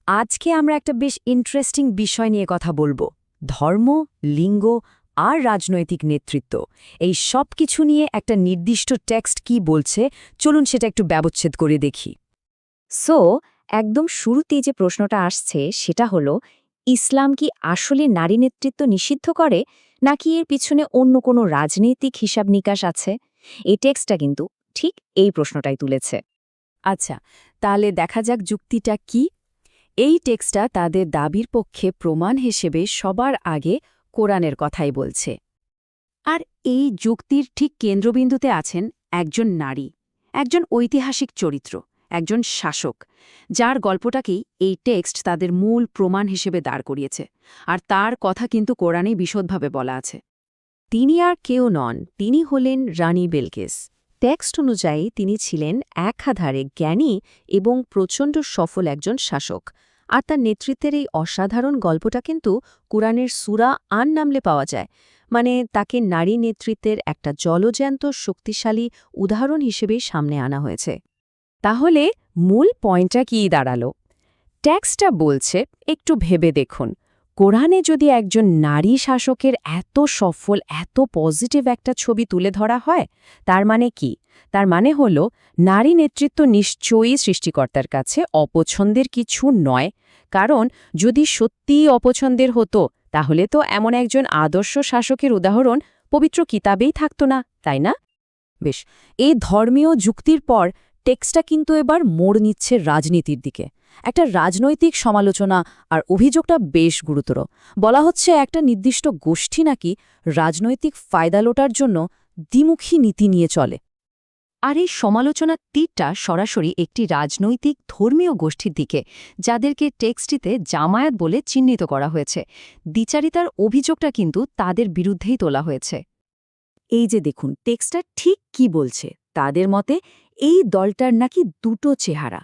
আজকে আমরা একটা বেশ ইন্টারেস্টিং বিষয় নিয়ে কথা বলবো। ধর্ম, লিঙ্গ আর রাজনৈতিক নেতৃত্ব, এই সব কিছু নিয়ে একটা নির্দিষ্ট টেক্সট কি বলছে, চলুন সেটা একটু ব্যবচ্ছেদ করে দেখি। সো একদম শুরুতেই যে প্রশ্নটা আসছে সেটা হলো, ইসলাম কি আসলে নারী নেতৃত্ব নিষিদ্ধ করে, নাকি এর পিছনে অন্য কোনো রাজনৈতিক হিসাব নিকাশ আছে? এই টেক্সটটা কিন্তু ঠিক এই প্রশ্নটাই তুলেছে। আচ্ছা, তাহলে দেখা যাক যুক্তিটা কি। এই টেক্সটটা তাদের দাবির পক্ষে প্রমাণ হিসেবে সবার আগে কোরআনের কথাই বলছে। আর এই যুক্তির ঠিক কেন্দ্রবিন্দুতে আছেন একজন নারী, একজন ঐতিহাসিক চরিত্র, একজন শাসক, যার গল্পটাকেই এই টেক্সট তাদের মূল প্রমাণ হিসেবে দাঁড় করিয়েছে। আর তার কথা কিন্তু কোরআনে বিশদভাবে বলা আছে। তিনি আর কেউ নন, তিনি হলেন রানী বিলকিস। টেক্সট অনুযায়ী তিনি ছিলেন একাধারে জ্ঞানী এবং প্রচণ্ড সফল একজন শাসক। আর তার নেতৃত্বের এই অসাধারণ গল্পটা কিন্তু কুরআনের সূরা আন নামলে পাওয়া যায়। মানে তাকে নারী নেতৃত্বের একটা জলজ্যান্ত শক্তিশালী উদাহরণ হিসেবেই সামনে আনা হয়েছে। তাহলে মূল পয়েন্টটা কী দাঁড়ালো? টেক্সটটা বলছে, একটু ভেবে দেখুন, কোরআনে যদি একজন নারী শাসকের এত সফল, এত পজিটিভ একটা ছবি তুলে ধরা হয়, তার মানে কি? তার মানে হল নারী নেতৃত্ব নিশ্চয়ই সৃষ্টিকর্তার কাছে অপছন্দের কিছু নয়। কারণ যদি সত্যিই অপছন্দের হতো, তাহলে তো এমন একজন আদর্শ শাসকের উদাহরণ পবিত্র কিতাবেই থাকত না, তাই না? বেশ, এই ধর্মীয় যুক্তির পর টেক্সটটা কিন্তু এবার মোড় নিচ্ছে রাজনীতির দিকে। একটা রাজনৈতিক সমালোচনা, আর অভিযোগটা বেশ গুরুতর। বলা হচ্ছে একটা নির্দিষ্ট গোষ্ঠী নাকি রাজনৈতিক ফায়দা লোটার জন্য দ্বিমুখী নীতি নিয়ে চলে। আর এই সমালোচনার তীরটা সরাসরি একটি রাজনৈতিক ধর্মীয় গোষ্ঠীর দিকে, যাদেরকে টেক্সটিতে জামায়াত বলে চিহ্নিত করা হয়েছে। দ্বিচারিতার অভিযোগটা কিন্তু তাদের বিরুদ্ধেই তোলা হয়েছে। এই যে দেখুন টেক্সটটা ঠিক কি বলছে, তাদের মতে এই দলটার নাকি দুটো চেহারা।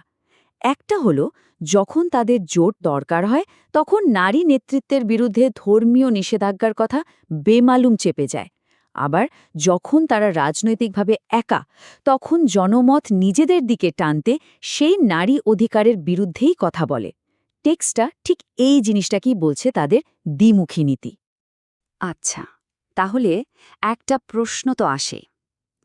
একটা হলো যখন তাদের জোট দরকার হয়, তখন নারী নেতৃত্বের বিরুদ্ধে ধর্মীয় নিষেধাজ্ঞার কথা বেমালুম চেপে যায়। আবার যখন তারা রাজনৈতিকভাবে একা, তখন জনমত নিজেদের দিকে টানতে সেই নারী অধিকারের বিরুদ্ধেই কথা বলে। টেক্সটটা ঠিক এই জিনিসটাকেই বলছে তাদের দ্বিমুখী নীতি। আচ্ছা, তাহলে একটা প্রশ্ন তো আসে,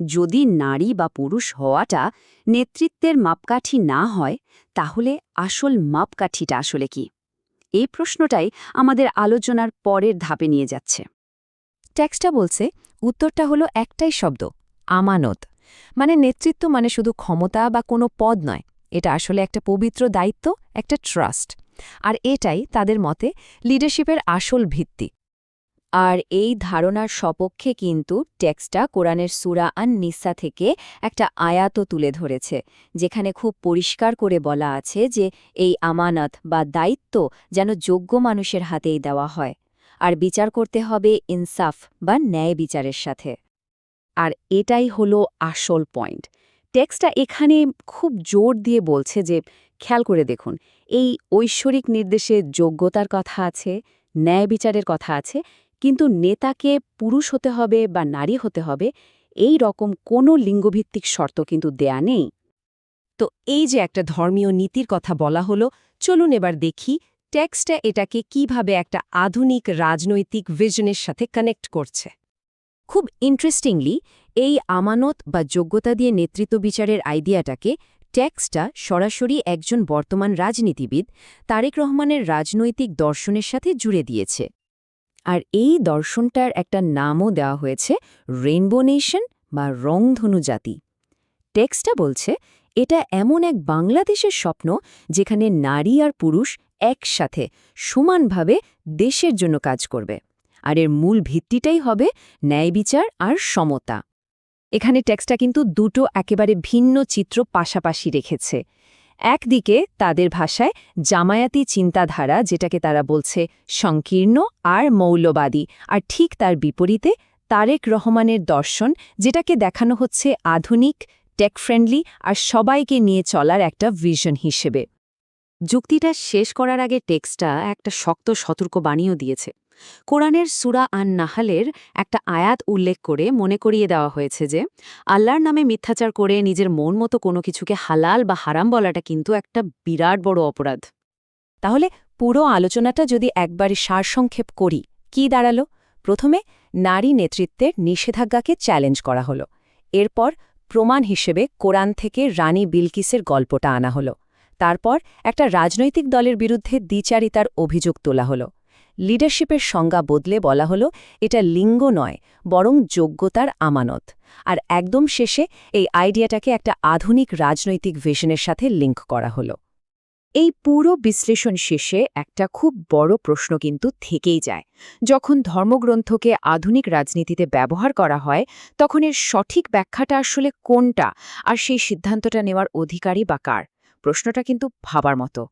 যদি নারী বা পুরুষ হওয়াটা নেতৃত্বের মাপকাঠি না হয়, তাহলে আসল মাপকাঠিটা আসলে কি? এই প্রশ্নটাই আমাদের আলোচনার পরের ধাপে নিয়ে যাচ্ছে। টেক্সটটা বলছে, উত্তরটা হলো একটাই শব্দ, আমানত। মানে নেতৃত্ব মানে শুধু ক্ষমতা বা কোনো পদ নয়, এটা আসলে একটা পবিত্র দায়িত্ব, একটা ট্রাস্ট। আর এটাই তাদের মতে লিডারশিপের আসল ভিত্তি। আর এই ধারণার সপক্ষে কিন্তু টেক্সটটা কোরআনের সূরা আন নিসা থেকে একটা আয়াতও তুলে ধরেছে, যেখানে খুব পরিষ্কার করে বলা আছে যে এই আমানত বা দায়িত্ব যেন যোগ্য মানুষের হাতেই দেওয়া হয়, আর বিচার করতে হবে ইনসাফ বা ন্যায় বিচারের সাথে। আর এটাই হলো আসল পয়েন্ট। টেক্সটটা এখানে খুব জোর দিয়ে বলছে যে, খেয়াল করে দেখুন, এই ঐশ্বরিক নির্দেশে যোগ্যতার কথা আছে, ন্যায় বিচারের কথা আছে, কিন্তু নেতাকে পুরুষ হতে হবে বা নারী হতে হবে, এই রকম কোনো লিঙ্গভিত্তিক শর্ত কিন্তু দেয়া নেই। তো এই যে একটা ধর্মীয় নীতির কথা বলা হলো, চলুন এবার দেখি টেক্সটটা এটাকে কিভাবে একটা আধুনিক রাজনৈতিক ভিশনের সাথে কানেক্ট করছে। খুব ইন্টারেস্টিংলি, এই আমানত বা যোগ্যতা দিয়ে নেতৃত্ব বিচারের আইডিয়াটাকে টেক্সটটা সরাসরি একজন বর্তমান রাজনীতিবিদ তারেক রহমানের রাজনৈতিক দর্শনের সাথে জুড়ে দিয়েছে। আর এই দর্শনটার একটা নামও দেওয়া হয়েছে রেইনবো নেশন বা রংধনু জাতি। টেক্সটটা বলছে, এটা এমন এক বাংলাদেশের স্বপ্ন যেখানে নারী আর পুরুষ একসাথে সমানভাবে দেশের জন্য কাজ করবে। আর এর মূল ভিত্তিটাই হবে ন্যায় বিচার আর সমতা। এখানে টেক্সটটা কিন্তু দুটো একেবারে ভিন্ন চিত্র পাশাপাশি রেখেছে। একদিকে তাদের ভাষায় জামায়াতি চিন্তাধারা, যেটাকে তারা বলছে সংকীর্ণ আর মৌলবাদী, আর ঠিক তার বিপরীতে তারেক রহমানের দর্শন, যেটাকে দেখানো হচ্ছে আধুনিক, টেক ফ্রেন্ডলি আর সবাইকে নিয়ে চলার একটা ভিশন হিসেবে। যুক্তিটা শেষ করার আগে টেক্সটটা একটা শক্ত সতর্কবাণীও দিয়েছে। কোরআনের সূরা আন নাহালের একটা আয়াত উল্লেখ করে মনে করিয়ে দেওয়া হয়েছে যে আল্লাহর নামে মিথ্যাচার করে নিজের মন মতো কোনো কিছুকে হালাল বা হারাম বলাটা কিন্তু একটা বিরাট বড় অপরাধ। তাহলে পুরো আলোচনাটা যদি একবারে সারসংক্ষেপ করি, কি দাঁড়ালো? প্রথমে নারী নেতৃত্বের নিষেধাজ্ঞাকে চ্যালেঞ্জ করা হলো। এরপর প্রমাণ হিসেবে কোরআন থেকে রানী বিলকিসের গল্পটা আনা হলো। তারপর একটা রাজনৈতিক দলের বিরুদ্ধে দ্বিচারিতার অভিযোগ তোলা হলো। লিডারশিপের সংজ্ঞা বদলে বলা হলো এটা লিঙ্গ নয়, বরং যোগ্যতার আমানত। আর একদম শেষে এই আইডিয়াটাকে একটা আধুনিক রাজনৈতিক ভিশনের সাথে লিঙ্ক করা হলো। এই পুরো বিশ্লেষণ শেষে একটা খুব বড় প্রশ্ন কিন্তু থেকেই যায়। যখন ধর্মগ্রন্থকে আধুনিক রাজনীতিতে ব্যবহার করা হয়, তখন এর সঠিক ব্যাখ্যাটা আসলে কোনটা, আর সেই সিদ্ধান্তটা নেওয়ার অধিকারী বা কার? প্রশ্নটা কিন্তু ভাবার মতো।